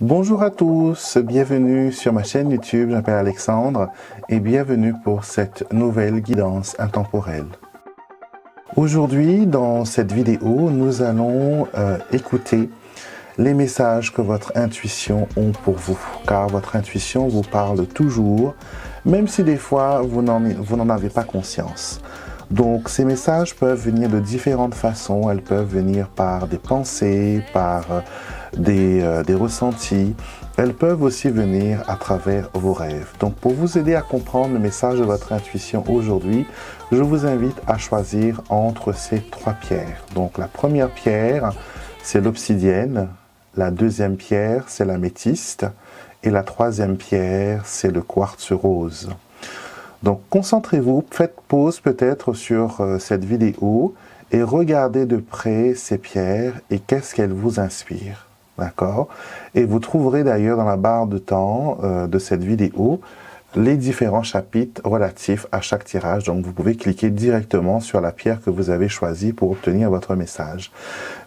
Bonjour à tous, bienvenue sur ma chaîne YouTube, je m'appelle Alexandre et bienvenue pour cette nouvelle guidance intemporelle. Aujourd'hui, dans cette vidéo, nous allons écouter les messages que votre intuition ont pour vous, car votre intuition vous parle toujours, même si des fois vous n'en avez pas conscience. Donc ces messages peuvent venir de différentes façons, elles peuvent venir par des pensées, par des ressentis, elles peuvent aussi venir à travers vos rêves. Donc pour vous aider à comprendre le message de votre intuition aujourd'hui, je vous invite à choisir entre ces trois pierres. Donc la première pierre, c'est l'obsidienne, la deuxième pierre, c'est l'améthyste et la troisième pierre, c'est le quartz rose. Donc concentrez-vous, faites pause peut-être sur cette vidéo et regardez de près ces pierres et qu'est-ce qu'elles vous inspirent. D'accord? Et vous trouverez d'ailleurs dans la barre de temps de cette vidéo les différents chapitres relatifs à chaque tirage. Donc vous pouvez cliquer directement sur la pierre que vous avez choisie pour obtenir votre message.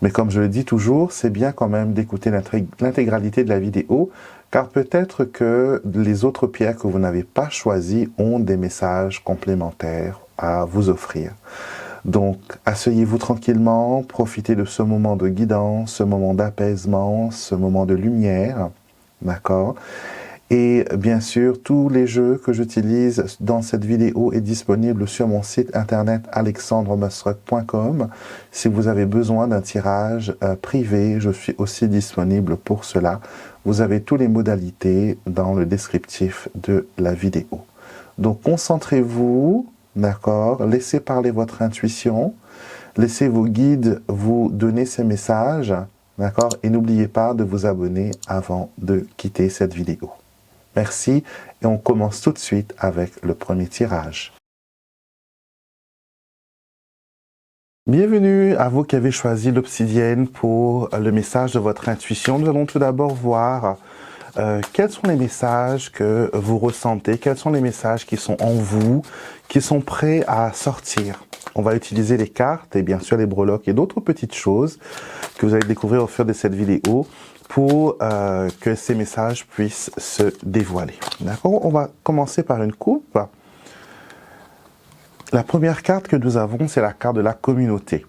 Mais comme je le dis toujours, c'est bien quand même d'écouter l'intégralité de la vidéo, car peut-être que les autres pierres que vous n'avez pas choisies ont des messages complémentaires à vous offrir. Donc, asseyez-vous tranquillement, profitez de ce moment de guidance, ce moment d'apaisement, ce moment de lumière, d'accord? Et bien sûr, tous les jeux que j'utilise dans cette vidéo est disponible sur mon site internet alexandremusruck.com. Si vous avez besoin d'un tirage privé, je suis aussi disponible pour cela. Vous avez toutes les modalités dans le descriptif de la vidéo. Donc concentrez-vous, d'accord? Laissez parler votre intuition, laissez vos guides vous donner ces messages, d'accord? Et n'oubliez pas de vous abonner avant de quitter cette vidéo. Merci et on commence tout de suite avec le premier tirage. Bienvenue à vous qui avez choisi l'obsidienne pour le message de votre intuition. Nous allons tout d'abord voir quels sont les messages que vous ressentez, quels sont les messages qui sont en vous, qui sont prêts à sortir. On va utiliser les cartes et bien sûr les breloques et d'autres petites choses que vous allez découvrir au fur de cette vidéo pour que ces messages puissent se dévoiler. D'accord? On va commencer par une coupe. La première carte que nous avons, c'est la carte de la communauté.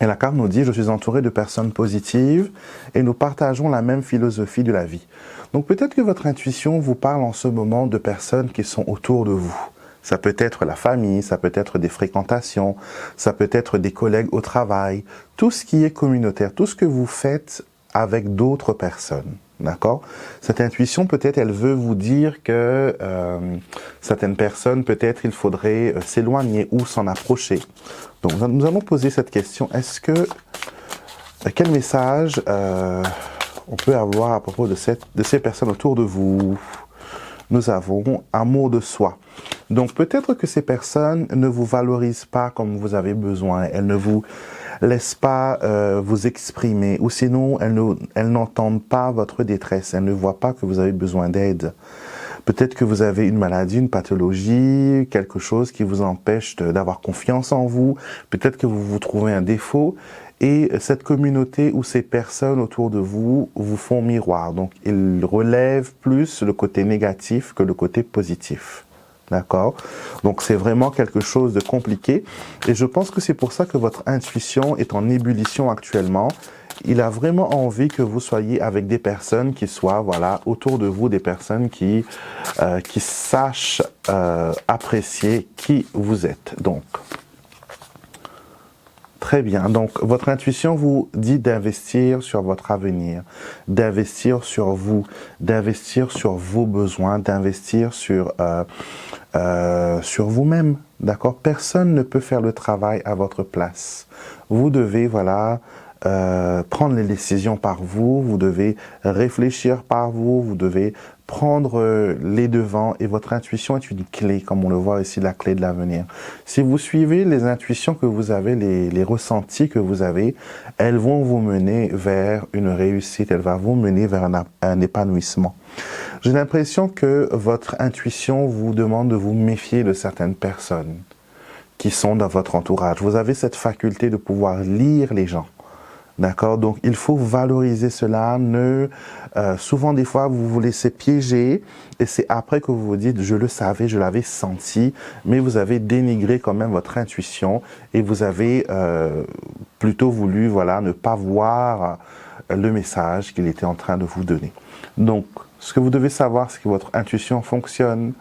Et la carte nous dit « Je suis entouré de personnes positives et nous partageons la même philosophie de la vie ». Donc peut-être que votre intuition vous parle en ce moment de personnes qui sont autour de vous. Ça peut être la famille, ça peut être des fréquentations, ça peut être des collègues au travail. Tout ce qui est communautaire, tout ce que vous faites avec d'autres personnes, d'accord? Cette intuition, peut-être, elle veut vous dire que certaines personnes, peut-être, il faudrait s'éloigner ou s'en approcher. Donc, nous allons poser cette question. Est-ce que, quel message on peut avoir à propos de ces personnes autour de vous? Nous avons amour de soi. Donc, peut-être que ces personnes ne vous valorisent pas comme vous avez besoin. Elles ne vous laissent pas vous exprimer, ou sinon elles n'entendent pas votre détresse, elles ne voient pas que vous avez besoin d'aide. Peut-être que vous avez une maladie, une pathologie, quelque chose qui vous empêche d'avoir confiance en vous, peut-être que vous vous trouvez un défaut, et cette communauté ou ces personnes autour de vous vous font miroir. Donc ils relèvent plus le côté négatif que le côté positif. D'accord? Donc c'est vraiment quelque chose de compliqué et je pense que c'est pour ça que votre intuition est en ébullition actuellement. Il a vraiment envie que vous soyez avec des personnes qui soient voilà autour de vous, des personnes qui sachent apprécier qui vous êtes. Donc très bien. Donc, votre intuition vous dit d'investir sur votre avenir, d'investir sur vous, d'investir sur vos besoins, d'investir sur vous-même. D'accord? Personne ne peut faire le travail à votre place. Vous devez, voilà, prendre les décisions par vous, vous devez réfléchir par vous, vous devez prendre les devants et votre intuition est une clé, comme on le voit ici, la clé de l'avenir. Si vous suivez les intuitions que vous avez, les ressentis que vous avez, elles vont vous mener vers une réussite, elles vont vous mener vers un épanouissement. J'ai l'impression que votre intuition vous demande de vous méfier de certaines personnes qui sont dans votre entourage. Vous avez cette faculté de pouvoir lire les gens. D'accord? Donc, il faut valoriser cela. Souvent, des fois, vous vous laissez piéger et c'est après que vous vous dites, je le savais, je l'avais senti, mais vous avez dénigré quand même votre intuition et vous avez plutôt voulu, voilà, ne pas voir le message qu'il était en train de vous donner. Donc, ce que vous devez savoir, c'est que votre intuition fonctionne,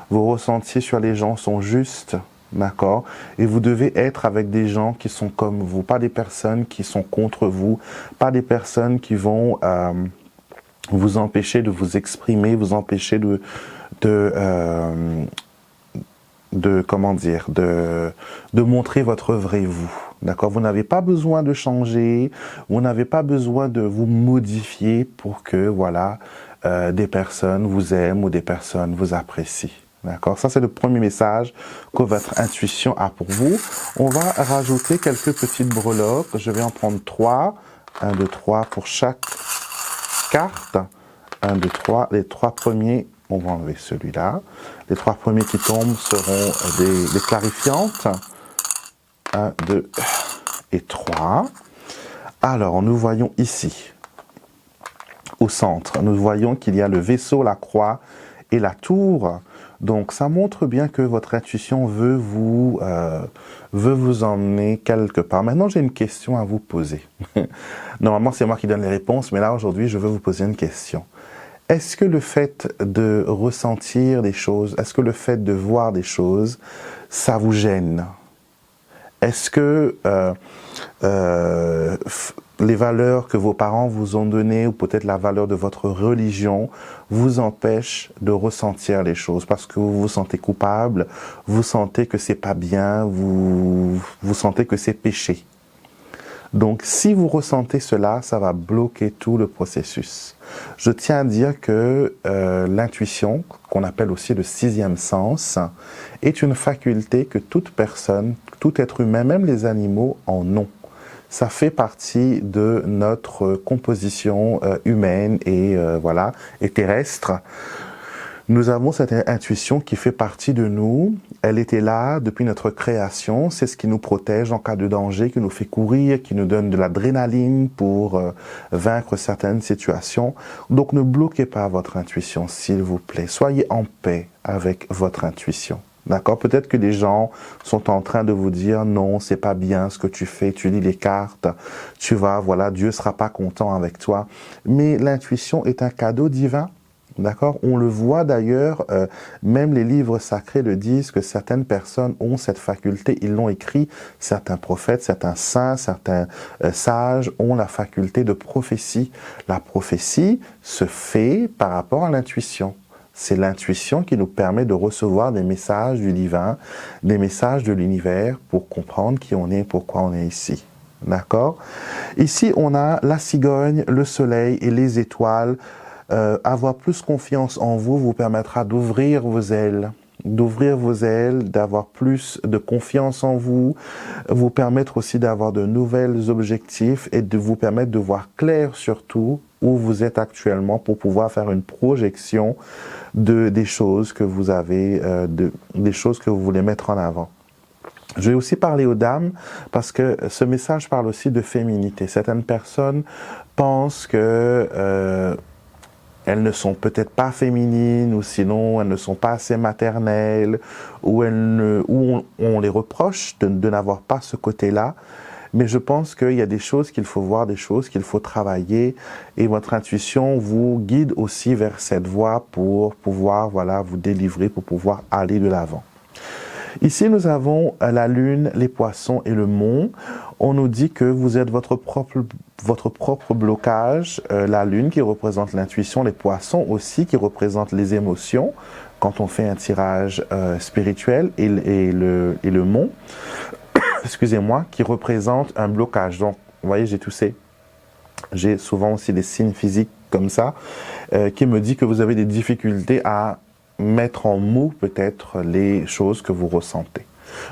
vos ressentis sur les gens sont justes, d'accord? Et vous devez être avec des gens qui sont comme vous, pas des personnes qui sont contre vous, pas des personnes qui vont vous empêcher de vous exprimer, vous empêcher comment dire, de montrer votre vrai vous. D'accord? Vous n'avez pas besoin de changer, vous n'avez pas besoin de vous modifier pour que, voilà, des personnes vous aiment ou des personnes vous apprécient. D'accord? Ça, c'est le premier message que votre intuition a pour vous. On va rajouter quelques petites breloques. Je vais en prendre 3. 1, 2, 3 pour chaque carte. 1, 2, 3. Les 3 premiers, on va enlever celui-là. Les 3 premiers qui tombent seront des clarifiantes. 1, 2 et 3. Alors, nous voyons ici, au centre, nous voyons qu'il y a le vaisseau, la croix et la tour. Donc, ça montre bien que votre intuition veut vous emmener quelque part. Maintenant, j'ai une question à vous poser. Normalement, c'est moi qui donne les réponses, mais là, aujourd'hui, je veux vous poser une question. Est-ce que le fait de ressentir des choses, est-ce que le fait de voir des choses, ça vous gêne? Est-ce que les valeurs que vos parents vous ont données, ou peut-être la valeur de votre religion, vous empêchent de ressentir les choses parce que vous vous sentez coupable, vous sentez que c'est pas bien, vous sentez que c'est péché. Donc, si vous ressentez cela, ça va bloquer tout le processus. Je tiens à dire que l'intuition, qu'on appelle aussi le 6e sens, est une faculté que toute personne, tout être humain, même les animaux, en ont. Ça fait partie de notre composition humaine et voilà, et terrestre. Nous avons cette intuition qui fait partie de nous. Elle était là depuis notre création. C'est ce qui nous protège en cas de danger, qui nous fait courir, qui nous donne de l'adrénaline pour vaincre certaines situations. Donc ne bloquez pas votre intuition, s'il vous plaît. Soyez en paix avec votre intuition. D'accord? Peut-être que des gens sont en train de vous dire non, c'est pas bien ce que tu fais, tu lis les cartes, tu vas, voilà, Dieu sera pas content avec toi. Mais l'intuition est un cadeau divin. D'accord? On le voit d'ailleurs, même les livres sacrés le disent que certaines personnes ont cette faculté, ils l'ont écrit, certains prophètes, certains saints, certains sages ont la faculté de prophétie. La prophétie se fait par rapport à l'intuition. C'est l'intuition qui nous permet de recevoir des messages du divin, des messages de l'univers pour comprendre qui on est, pourquoi on est ici. D'accord? Ici, on a la cigogne, le soleil et les étoiles. Avoir plus confiance en vous vous permettra d'ouvrir vos ailes, d'avoir plus de confiance en vous, vous permettre aussi d'avoir de nouvelles objectifs et de vous permettre de voir clair surtout où vous êtes actuellement pour pouvoir faire une projection des choses que vous avez, des choses que vous voulez mettre en avant. Je vais aussi parler aux dames parce que ce message parle aussi de féminité. Certaines personnes pensent que elles ne sont peut-être pas féminines, ou sinon elles ne sont pas assez maternelles, ou on les reproche de n'avoir pas ce côté-là. Mais je pense qu'il y a des choses qu'il faut voir, des choses qu'il faut travailler, et votre intuition vous guide aussi vers cette voie pour pouvoir, voilà, vous délivrer, pour pouvoir aller de l'avant. Ici, nous avons la lune, les poissons et le mont. On nous dit que vous êtes votre propre blocage. La lune qui représente l'intuition, les poissons aussi qui représentent les émotions quand on fait un tirage spirituel et le mont, excusez-moi, qui représente un blocage. Donc, vous voyez, j'ai toussé. J'ai souvent aussi des signes physiques comme ça qui me dit que vous avez des difficultés à mettre en mots peut-être les choses que vous ressentez.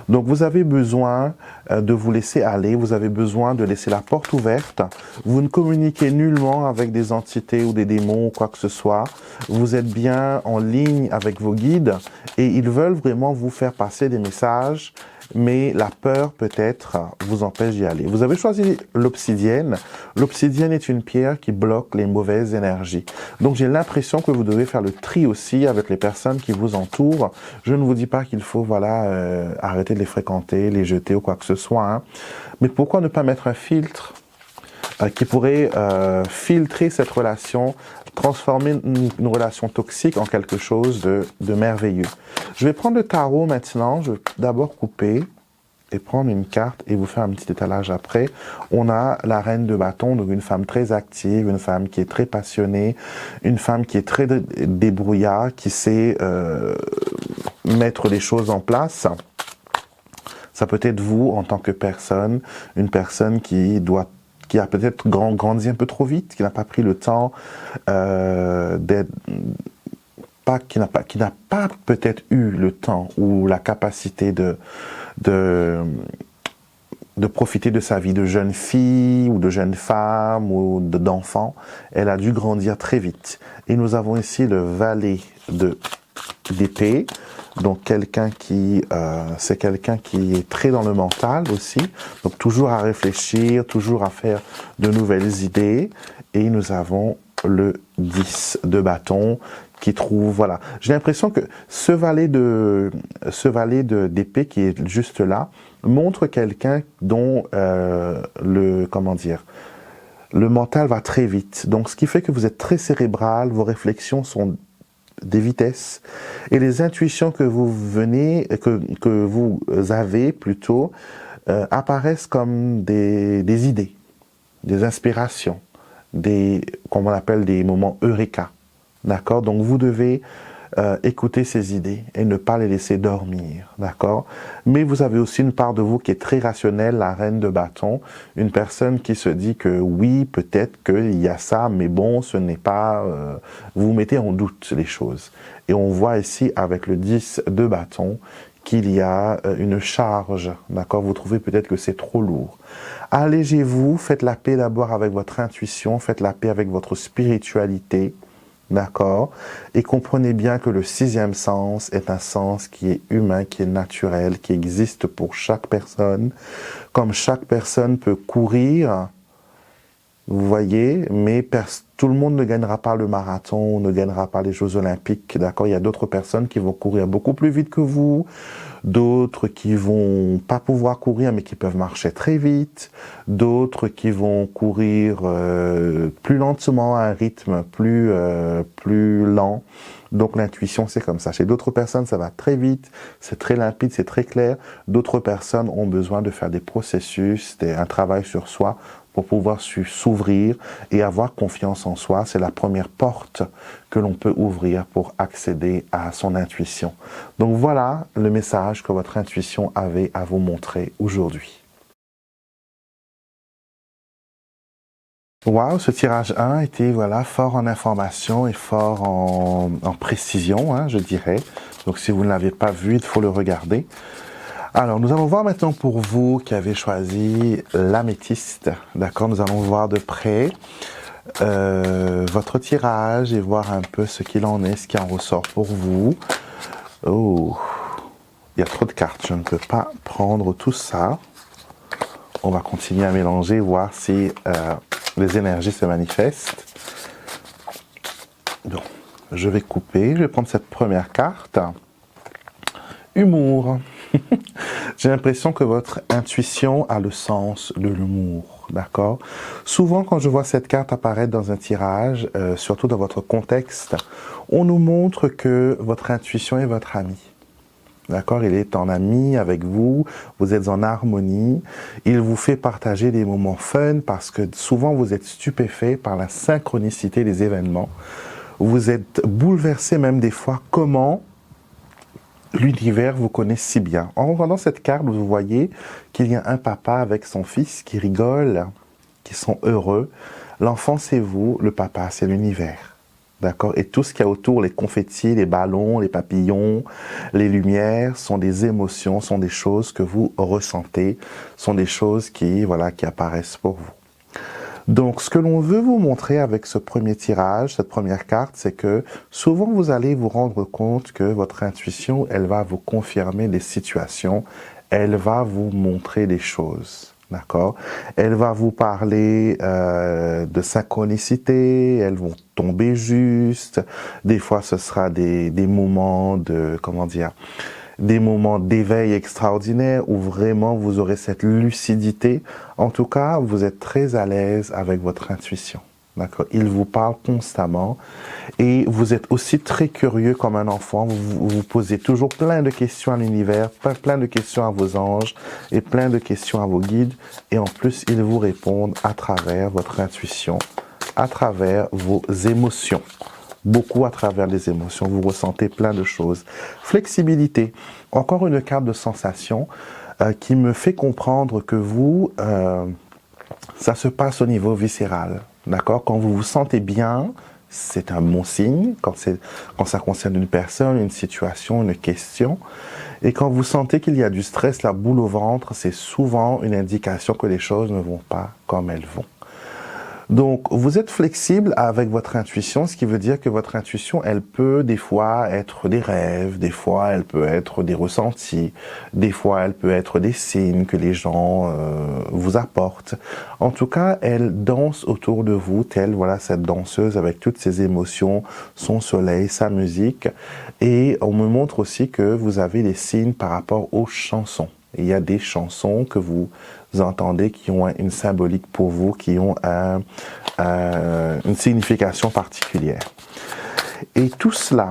Donc vous avez besoin de vous laisser aller, vous avez besoin de laisser la porte ouverte. Vous ne communiquez nullement avec des entités ou des démons ou quoi que ce soit. Vous êtes bien en ligne avec vos guides et ils veulent vraiment vous faire passer des messages. mais la peur peut-être vous empêche d'y aller. Vous avez choisi l'obsidienne. L'obsidienne est une pierre qui bloque les mauvaises énergies. Donc j'ai l'impression que vous devez faire le tri aussi avec les personnes qui vous entourent. Je ne vous dis pas qu'il faut arrêter de les fréquenter, les jeter ou quoi que ce soit, hein. Mais pourquoi ne pas mettre un filtre qui pourrait filtrer cette relation, transformer une relation toxique en quelque chose de merveilleux. Je vais prendre le tarot maintenant, je vais d'abord couper et prendre une carte et vous faire un petit étalage après. On a la reine de bâton, donc une femme très active, une femme qui est très passionnée, une femme qui est très débrouillarde, qui sait mettre les choses en place. Ça peut être vous en tant que personne, une personne qui a peut-être grandi un peu trop vite, qui n'a pas pris le temps qui n'a pas peut-être eu le temps ou la capacité de profiter de sa vie de jeune fille ou de jeune femme ou d'enfant. Elle a dû grandir très vite. Et nous avons ici le valet d'épée. Donc c'est quelqu'un qui est très dans le mental aussi, donc toujours à réfléchir, toujours à faire de nouvelles idées. Et nous avons le 10 de bâton qui trouve, voilà. J'ai l'impression que ce valet d'épée qui est juste là montre quelqu'un dont le mental va très vite. Donc ce qui fait que vous êtes très cérébral, vos réflexions sont des vitesses et les intuitions que vous avez plutôt apparaissent comme des idées, des inspirations, comme on appelle des moments eureka, d'accord? Donc vous devez écouter ces idées et ne pas les laisser dormir, d'accord? Mais vous avez aussi une part de vous qui est très rationnelle, la reine de bâton, une personne qui se dit que oui, peut-être qu'il y a ça, mais bon, ce n'est pas... vous mettez en doute les choses. Et on voit ici, avec le 10 de bâton, qu'il y a une charge, d'accord? Vous trouvez peut-être que c'est trop lourd. Allégez-vous, faites la paix d'abord avec votre intuition, faites la paix avec votre spiritualité, d'accord? Et comprenez bien que le 6e sens est un sens qui est humain, qui est naturel, qui existe pour chaque personne. Comme chaque personne peut courir, vous voyez, mais tout le monde ne gagnera pas le marathon, ne gagnera pas les Jeux Olympiques, d'accord? Il y a d'autres personnes qui vont courir beaucoup plus vite que vous, d'autres qui vont pas pouvoir courir mais qui peuvent marcher très vite, d'autres qui vont courir plus lentement à un rythme plus lent. Donc l'intuition c'est comme ça. Chez d'autres personnes ça va très vite, c'est très limpide, c'est très clair. D'autres personnes ont besoin de faire des processus, un travail sur soi pour pouvoir s'ouvrir et avoir confiance en soi. C'est la première porte que l'on peut ouvrir pour accéder à son intuition. Donc voilà le message que votre intuition avait à vous montrer aujourd'hui. Waouh, ce tirage 1 était fort en information et fort en précision, hein, je dirais. Donc si vous ne l'avez pas vu, il faut le regarder. Alors, nous allons voir maintenant pour vous qui avez choisi l'améthyste, d'accord? Nous allons voir de près votre tirage et voir un peu ce qu'il en est, ce qui en ressort pour vous. Oh, il y a trop de cartes, je ne peux pas prendre tout ça. On va continuer à mélanger, voir si les énergies se manifestent. Donc, je vais couper, je vais prendre cette première carte. Humour. J'ai l'impression que votre intuition a le sens de l'humour, d'accord? Souvent, quand je vois cette carte apparaître dans un tirage, surtout dans votre contexte, on nous montre que votre intuition est votre ami. D'accord? Il est en ami avec vous, vous êtes en harmonie, il vous fait partager des moments fun parce que souvent vous êtes stupéfait par la synchronicité des événements. Vous êtes bouleversé même des fois comment l'univers vous connaît si bien. En regardant cette carte, vous voyez qu'il y a un papa avec son fils qui rigole, qui sont heureux. L'enfant, c'est vous, le papa, c'est l'univers. D'accord? Et tout ce qu'il y a autour, les confettis, les ballons, les papillons, les lumières, sont des émotions, sont des choses que vous ressentez, sont des choses qui apparaissent pour vous. Donc, ce que l'on veut vous montrer avec ce premier tirage, cette première carte, c'est que souvent vous allez vous rendre compte que votre intuition, elle va vous confirmer des situations, elle va vous montrer des choses. D'accord? Elle va vous parler de synchronicité, elles vont tomber juste. Des fois, ce sera des moments de, comment dire, des moments d'éveil extraordinaires où vraiment vous aurez cette lucidité. En tout cas, vous êtes très à l'aise avec votre intuition. D'accord? Il vous parle constamment et vous êtes aussi très curieux comme un enfant. Vous posez toujours plein de questions à l'univers, plein de questions à vos anges et plein de questions à vos guides. Et en plus, ils vous répondent à travers votre intuition, à travers vos émotions. Beaucoup à travers les émotions, vous ressentez plein de choses. Flexibilité, encore une carte de sensation qui me fait comprendre que vous, ça se passe au niveau viscéral. D'accord? Quand vous vous sentez bien, c'est un bon signe. Quand ça concerne une personne, une situation, une question. Et quand vous sentez qu'il y a du stress, la boule au ventre, c'est souvent une indication que les choses ne vont pas comme elles vont. Donc, vous êtes flexible avec votre intuition, ce qui veut dire que votre intuition, elle peut des fois être des rêves, des fois elle peut être des ressentis, des fois elle peut être des signes que les gens vous apportent. En tout cas, elle danse autour de vous, telle voilà cette danseuse avec toutes ses émotions, son soleil, sa musique. Et on me montre aussi que vous avez des signes par rapport aux chansons. Il y a des chansons que vous entendez qui ont une symbolique pour vous, qui ont une signification particulière. Et tout cela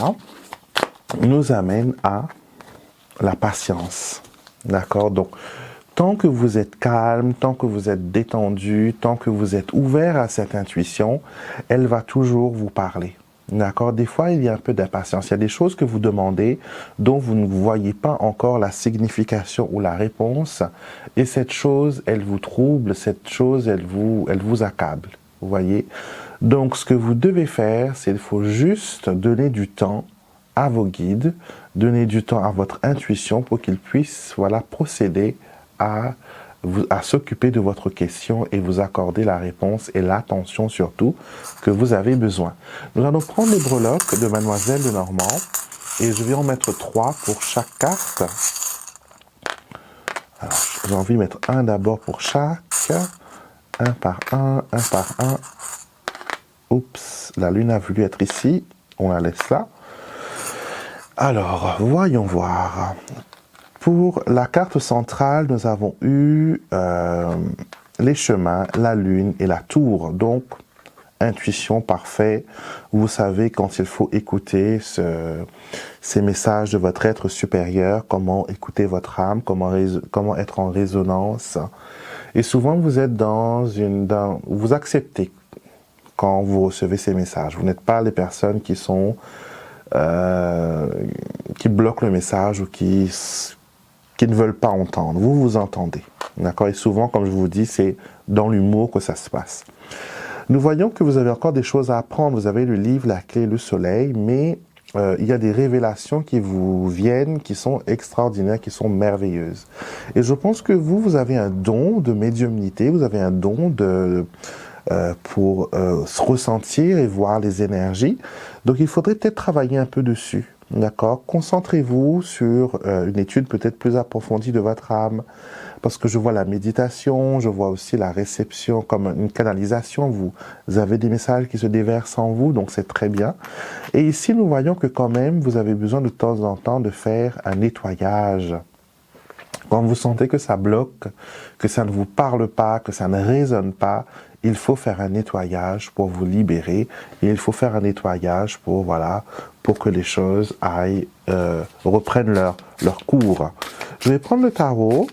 nous amène à la patience. D'accord? Donc, tant que vous êtes calme, tant que vous êtes détendu, tant que vous êtes ouvert à cette intuition, elle va toujours vous parler. D'accord? Des fois, il y a un peu d'impatience. Il y a des choses que vous demandez dont vous ne voyez pas encore la signification ou la réponse. Et cette chose, elle vous trouble, cette chose, elle vous accable. Vous voyez? Donc, ce que vous devez faire, c'est qu'il faut juste donner du temps à vos guides, donner du temps à votre intuition pour qu'ils puissent, voilà, procéder à s'occuper de votre question et vous accorder la réponse et l'attention surtout que vous avez besoin. Nous allons prendre les breloques de Mademoiselle de Normand et je vais en mettre 3 pour chaque carte. Alors, j'ai envie de mettre un d'abord pour chaque. Un par un, un par un. Oups, la lune a voulu être ici. On la laisse là. Alors, voyons voir. Pour la carte centrale, nous avons eu les chemins, la lune et la tour. Donc, intuition parfait. Vous savez quand il faut écouter ces messages de votre être supérieur, comment écouter votre âme, comment être en résonance. Et souvent, vous êtes vous acceptez quand vous recevez ces messages. Vous n'êtes pas les personnes qui sont qui bloquent le message ou qui ne veulent pas entendre. Vous vous entendez. D'accord? Et souvent, comme je vous dis, c'est dans l'humour que ça se passe. Nous voyons que vous avez encore des choses à apprendre. Vous avez le livre, la clé, le soleil, mais il y a des révélations qui vous viennent, qui sont extraordinaires, qui sont merveilleuses. Et je pense que vous avez un don de médiumnité, vous avez un don pour se ressentir et voir les énergies. Donc il faudrait peut-être travailler un peu dessus. D'accord? Concentrez-vous sur une étude peut-être plus approfondie de votre âme, parce que je vois la méditation, je vois aussi la réception comme une canalisation. Vous avez des messages qui se déversent en vous, donc c'est très bien. Et ici, nous voyons que quand même, vous avez besoin de temps en temps de faire un nettoyage. Quand vous sentez que ça bloque, que ça ne vous parle pas, que ça ne résonne pas, il faut faire un nettoyage pour vous libérer. Et il faut faire un nettoyage pour que les choses reprennent leur cours. Je vais prendre le tarot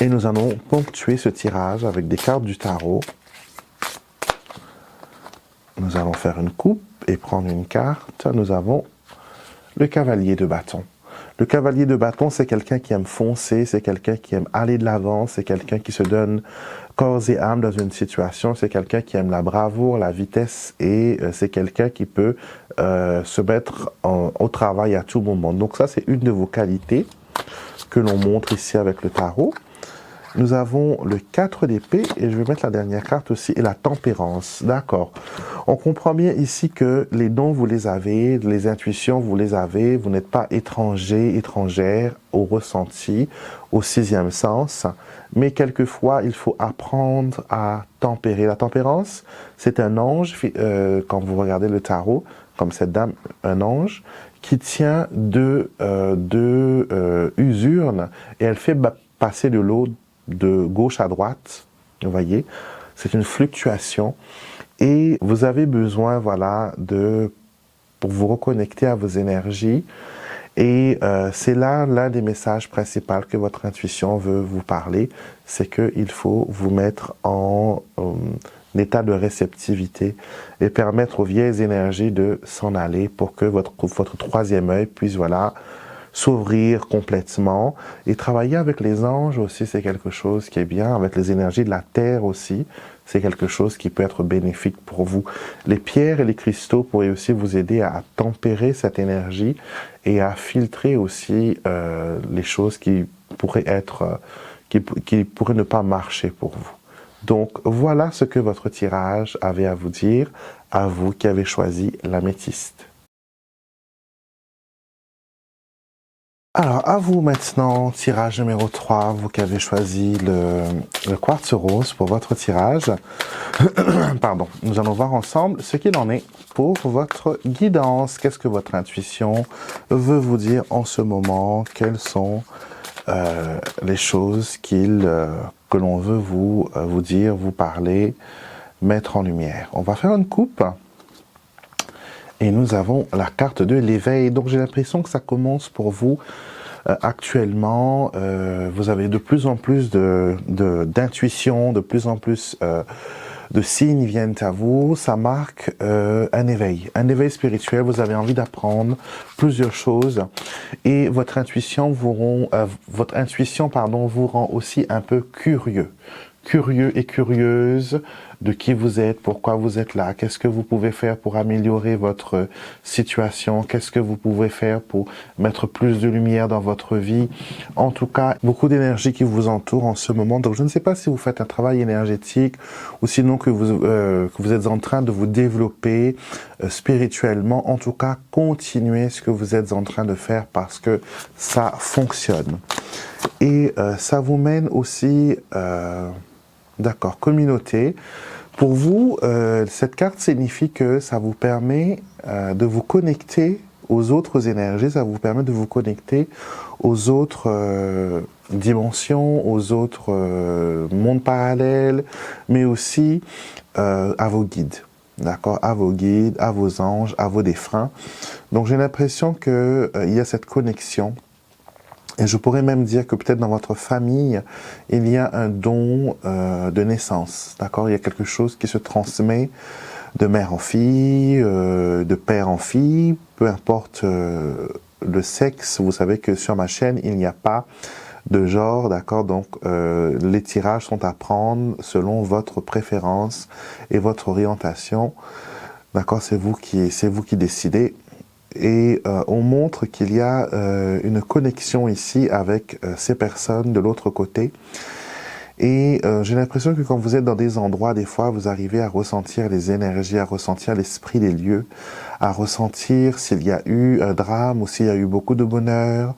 et nous allons ponctuer ce tirage avec des cartes du tarot. Nous allons faire une coupe et prendre une carte. Nous avons le cavalier de bâton. Le cavalier de bâton, c'est quelqu'un qui aime foncer, c'est quelqu'un qui aime aller de l'avant, c'est quelqu'un qui se donne corps et âme dans une situation, c'est quelqu'un qui aime la bravoure, la vitesse et c'est quelqu'un qui peut se mettre au travail à tout moment. Donc ça, c'est une de vos qualités que l'on montre ici avec le tarot. Nous avons le 4 d'épée et je vais mettre la dernière carte aussi, et la tempérance. D'accord. On comprend bien ici que les dons, vous les avez, les intuitions, vous les avez. Vous n'êtes pas étranger, étrangère au ressenti, au sixième sens. Mais quelquefois, il faut apprendre à tempérer. La tempérance, c'est un ange, quand vous regardez le tarot, comme cette dame, un ange, qui tient deux usurnes et elle fait passer de l'eau de gauche à droite, vous voyez, c'est une fluctuation et vous avez besoin, voilà, pour vous reconnecter à vos énergies et c'est là l'un des messages principaux que votre intuition veut vous parler, c'est qu'il faut vous mettre en état de réceptivité et permettre aux vieilles énergies de s'en aller pour que votre troisième œil puisse, voilà, s'ouvrir complètement et travailler avec les anges aussi, c'est quelque chose qui est bien, avec les énergies de la terre aussi, c'est quelque chose qui peut être bénéfique pour vous. Les pierres et les cristaux pourraient aussi vous aider à tempérer cette énergie et à filtrer aussi les choses qui pourraient être, qui pourraient ne pas marcher pour vous. Donc voilà ce que votre tirage avait à vous dire, à vous qui avez choisi l'améthyste. Alors, à vous maintenant, tirage numéro 3, vous qui avez choisi le quartz rose pour votre tirage. Pardon, nous allons voir ensemble ce qu'il en est pour votre guidance. Qu'est-ce que votre intuition veut vous dire en ce moment? Quelles sont les choses que l'on veut vous dire, vous parler, mettre en lumière? On va faire une coupe. Et nous avons la carte de l'éveil. Donc j'ai l'impression que ça commence pour vous actuellement. Vous avez de plus en plus d'intuition, de plus en plus de signes viennent à vous. Ça marque un éveil spirituel. Vous avez envie d'apprendre plusieurs choses. Et votre intuition vous rend aussi un peu curieux et curieuse de qui vous êtes, pourquoi vous êtes là, qu'est-ce que vous pouvez faire pour améliorer votre situation, qu'est-ce que vous pouvez faire pour mettre plus de lumière dans votre vie. En tout cas, beaucoup d'énergie qui vous entoure en ce moment. Donc, je ne sais pas si vous faites un travail énergétique ou sinon que vous êtes en train de vous développer spirituellement. En tout cas, continuez ce que vous êtes en train de faire parce que ça fonctionne. Et ça vous mène aussi... D'accord, communauté. Pour vous, cette carte signifie que ça vous permet de vous connecter aux autres énergies, ça vous permet de vous connecter aux autres dimensions, aux autres mondes parallèles, mais aussi à vos guides, d'accord, à vos guides, à vos anges, à vos défunts. Donc j'ai l'impression qu'il y a cette connexion. Et je pourrais même dire que peut-être dans votre famille, il y a un don de naissance, d'accord? Il y a quelque chose qui se transmet de mère en fille, de père en fille, peu importe le sexe. Vous savez que sur ma chaîne, il n'y a pas de genre, d'accord? Donc, les tirages sont à prendre selon votre préférence et votre orientation, d'accord? C'est vous qui décidez. Et on montre qu'il y a une connexion ici avec ces personnes de l'autre côté. Et j'ai l'impression que quand vous êtes dans des endroits, des fois, vous arrivez à ressentir les énergies, à ressentir l'esprit des lieux, à ressentir s'il y a eu un drame ou s'il y a eu beaucoup de bonheur.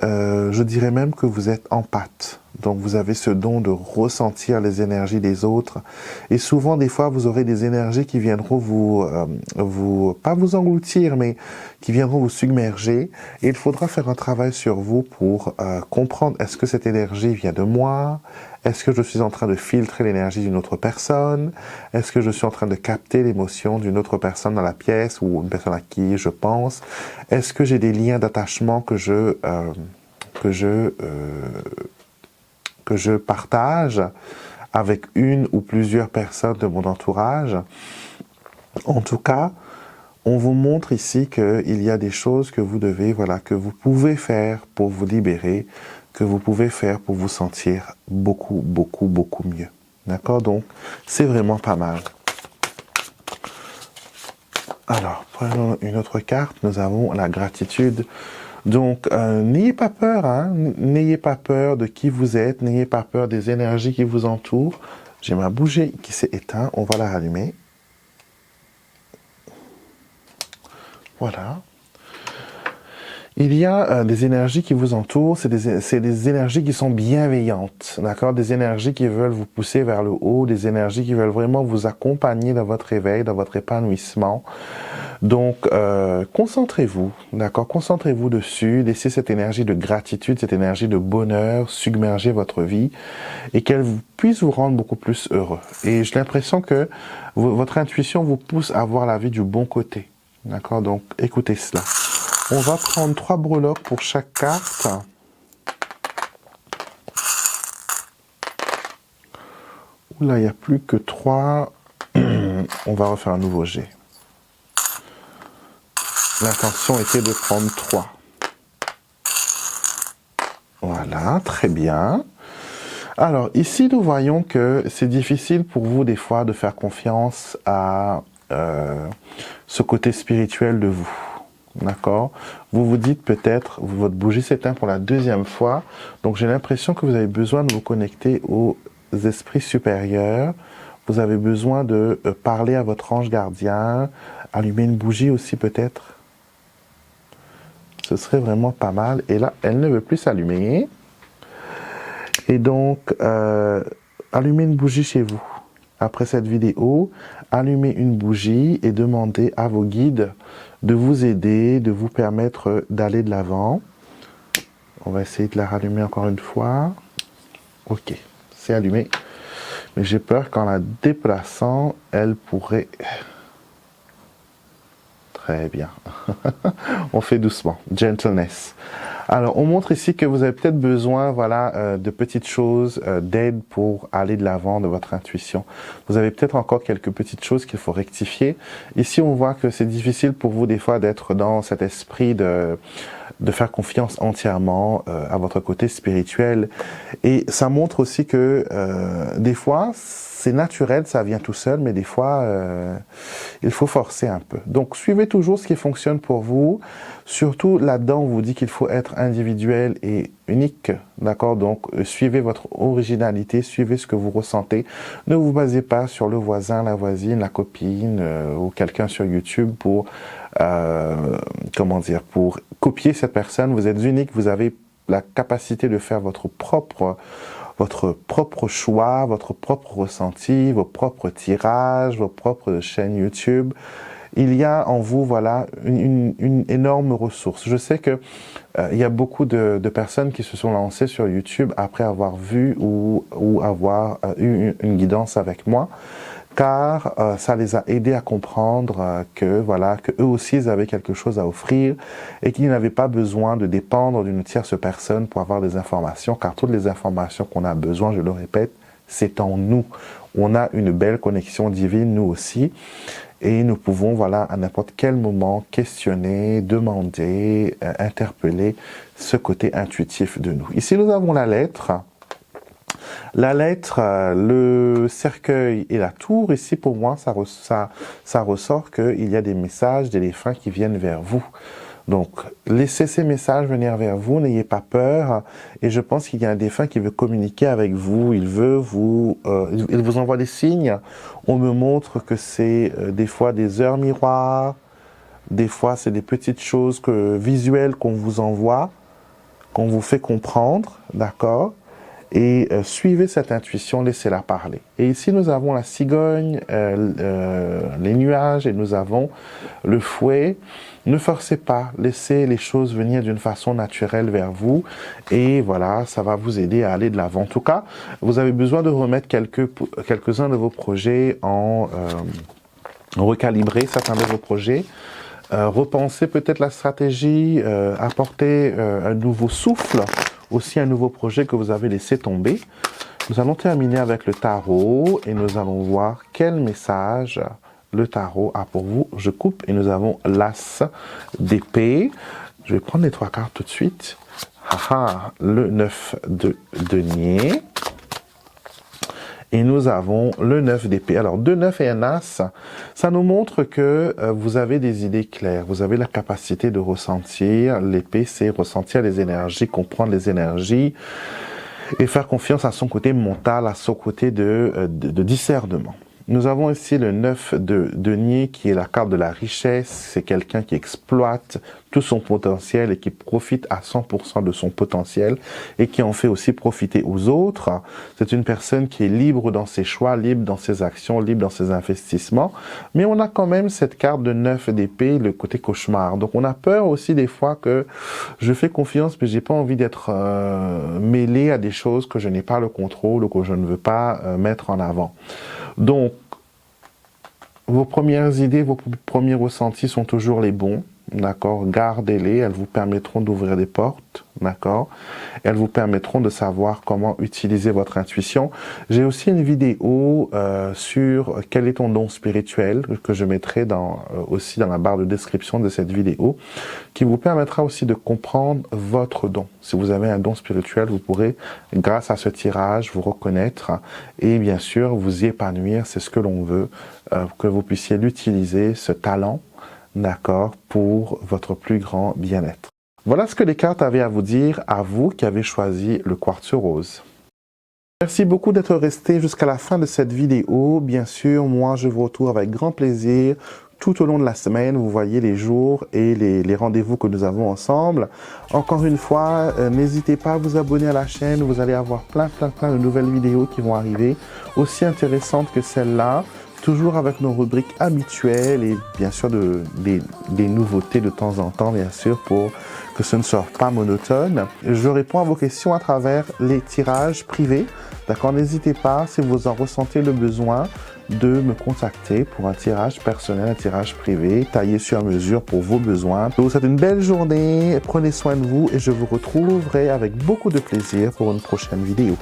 Je dirais même que vous êtes empathe. Donc vous avez ce don de ressentir les énergies des autres. Et souvent, des fois, vous aurez des énergies qui viendront pas vous engloutir, mais qui viendront vous submerger. Et il faudra faire un travail sur vous pour comprendre, est-ce que cette énergie vient de moi? Est-ce que je suis en train de filtrer l'énergie d'une autre personne? Est-ce que je suis en train de capter l'émotion d'une autre personne dans la pièce ou une personne à qui je pense? Est-ce que j'ai des liens d'attachement que je partage avec une ou plusieurs personnes de mon entourage? En tout cas, on vous montre ici qu'il y a des choses que vous devez, voilà, que vous pouvez faire pour vous libérer, que vous pouvez faire pour vous sentir beaucoup, beaucoup, beaucoup mieux. D'accord? Donc, c'est vraiment pas mal. Alors, prenons une autre carte. Nous avons la gratitude Donc, n'ayez pas peur, hein, n'ayez pas peur de qui vous êtes, n'ayez pas peur des énergies qui vous entourent. J'ai ma bougie qui s'est éteinte, on va la rallumer. Voilà. Il y a des énergies qui vous entourent, c'est des énergies qui sont bienveillantes, d'accord? Des énergies qui veulent vous pousser vers le haut, des énergies qui veulent vraiment vous accompagner dans votre éveil, dans votre épanouissement. Donc, concentrez-vous, d'accord? Concentrez-vous dessus, laissez cette énergie de gratitude, cette énergie de bonheur submerger votre vie et qu'elle puisse vous rendre beaucoup plus heureux. Et j'ai l'impression que votre intuition vous pousse à voir la vie du bon côté, d'accord? Donc, écoutez cela. On va prendre 3 breloques pour chaque carte. Oula, il n'y a plus que 3. On va refaire un nouveau jet. L'intention était de prendre 3. Voilà, très bien. Alors, ici, nous voyons que c'est difficile pour vous, des fois, de faire confiance à ce côté spirituel de vous. D'accord? Vous vous dites peut-être, votre bougie s'éteint pour la 2e fois, donc j'ai l'impression que vous avez besoin de vous connecter aux esprits supérieurs, vous avez besoin de parler à votre ange gardien, allumer une bougie aussi peut-être. Ce serait vraiment pas mal. Et là, elle ne veut plus s'allumer. Et donc, allumez une bougie chez vous. Après cette vidéo, allumez une bougie et demandez à vos guides de vous aider, de vous permettre d'aller de l'avant. On va essayer de la rallumer encore une fois. Ok, c'est allumé. Mais j'ai peur qu'en la déplaçant, elle pourrait... Très bien. On fait doucement. Gentleness. Alors, on montre ici que vous avez peut-être besoin, voilà, de petites choses, d'aide pour aller de l'avant de votre intuition. Vous avez peut-être encore quelques petites choses qu'il faut rectifier. Ici, on voit que c'est difficile pour vous des fois d'être dans cet esprit de faire confiance entièrement à votre côté spirituel. Et ça montre aussi que des fois, c'est naturel, ça vient tout seul, mais des fois, il faut forcer un peu. Donc, suivez toujours ce qui fonctionne pour vous. Surtout, là-dedans, on vous dit qu'il faut être individuel et unique, d'accord? Donc, suivez votre originalité, suivez ce que vous ressentez. Ne vous basez pas sur le voisin, la voisine, la copine ou quelqu'un sur YouTube pour, comment dire, pour copier cette personne. Vous êtes unique, vous avez la capacité de faire votre propre choix, votre propre ressenti, vos propres tirages, vos propres chaînes YouTube. Il y a en vous, voilà, une énorme ressource. Je sais que il y a beaucoup de personnes qui se sont lancées sur YouTube après avoir vu ou avoir eu une guidance avec moi, car ça les a aidés à comprendre que voilà, que eux aussi ils avaient quelque chose à offrir et qu'ils n'avaient pas besoin de dépendre d'une tierce personne pour avoir des informations, car toutes les informations qu'on a besoin, je le répète, c'est en nous. On a une belle connexion divine, nous aussi, et nous pouvons, voilà, à n'importe quel moment, questionner, demander, interpeller ce côté intuitif de nous. Ici, nous avons la lettre. La lettre, le cercueil et la tour. Ici, pour moi, ça ressort qu'il y a des messages d'éléphants qui viennent vers vous. Donc, laissez ces messages venir vers vous, n'ayez pas peur. Et je pense qu'il y a un défunt qui veut communiquer avec vous. Il veut vous, il vous envoie des signes. On me montre que c'est des fois des heures miroirs, des fois c'est des petites choses visuelles qu'on vous envoie, qu'on vous fait comprendre, d'accord? Et suivez cette intuition, laissez-la parler. Et ici, nous avons la cigogne, les nuages, et nous avons le fouet. Ne forcez pas, laissez les choses venir d'une façon naturelle vers vous. Et voilà, ça va vous aider à aller de l'avant. En tout cas, vous avez besoin de remettre quelques-uns de vos projets recalibrer certains de vos projets. Repenser peut-être la stratégie, apporter un nouveau souffle, aussi un nouveau projet que vous avez laissé tomber. Nous allons terminer avec le tarot et nous allons voir quel message le tarot a pour vous. Je coupe et nous avons l'as d'épée. Je vais prendre les 3 cartes tout de suite. Le 9 de denier. Et nous avons le 9 d'épée. Alors, 2 9 et un as, ça nous montre que vous avez des idées claires. Vous avez la capacité de ressentir. L'épée, c'est ressentir les énergies, comprendre les énergies et faire confiance à son côté mental, à son côté de discernement. Nous avons ici le 9 de denier qui est la carte de la richesse. C'est quelqu'un qui exploite tout son potentiel et qui profite à 100% de son potentiel et qui en fait aussi profiter aux autres. C'est une personne qui est libre dans ses choix, libre dans ses actions, libre dans ses investissements. Mais on a quand même cette carte de 9 d'épée, le côté cauchemar. Donc on a peur aussi des fois que je fais confiance mais j'ai pas envie d'être mêlé à des choses que je n'ai pas le contrôle ou que je ne veux pas mettre en avant. Donc, vos premières idées, vos premiers ressentis sont toujours les bons, d'accord? Gardez-les, elles vous permettront d'ouvrir des portes, d'accord? Elles vous permettront de savoir comment utiliser votre intuition. J'ai aussi une vidéo sur quel est ton don spirituel que je mettrai aussi dans la barre de description de cette vidéo, qui vous permettra aussi de comprendre votre don. Si vous avez un don spirituel, vous pourrez, grâce à ce tirage, vous reconnaître et bien sûr vous y épanouir. C'est ce que l'on veut, que vous puissiez l'utiliser, ce talent, d'accord, pour votre plus grand bien-être. Voilà ce que les cartes avaient à vous dire, à vous qui avez choisi le quartz rose. Merci beaucoup d'être resté jusqu'à la fin de cette vidéo. Bien sûr, moi je vous retrouve avec grand plaisir tout au long de la semaine. Vous voyez les jours et les rendez-vous que nous avons ensemble. Encore une fois, n'hésitez pas à vous abonner à la chaîne. Vous allez avoir plein de nouvelles vidéos qui vont arriver, aussi intéressantes que celle-là. Toujours avec nos rubriques habituelles et bien sûr des nouveautés de temps en temps, bien sûr, pour que ce ne soit pas monotone. Je réponds à vos questions à travers les tirages privés. D'accord, n'hésitez pas, si vous en ressentez le besoin, de me contacter pour un tirage personnel, un tirage privé, taillé sur mesure pour vos besoins. Je vous souhaite une belle journée, prenez soin de vous et je vous retrouverai avec beaucoup de plaisir pour une prochaine vidéo.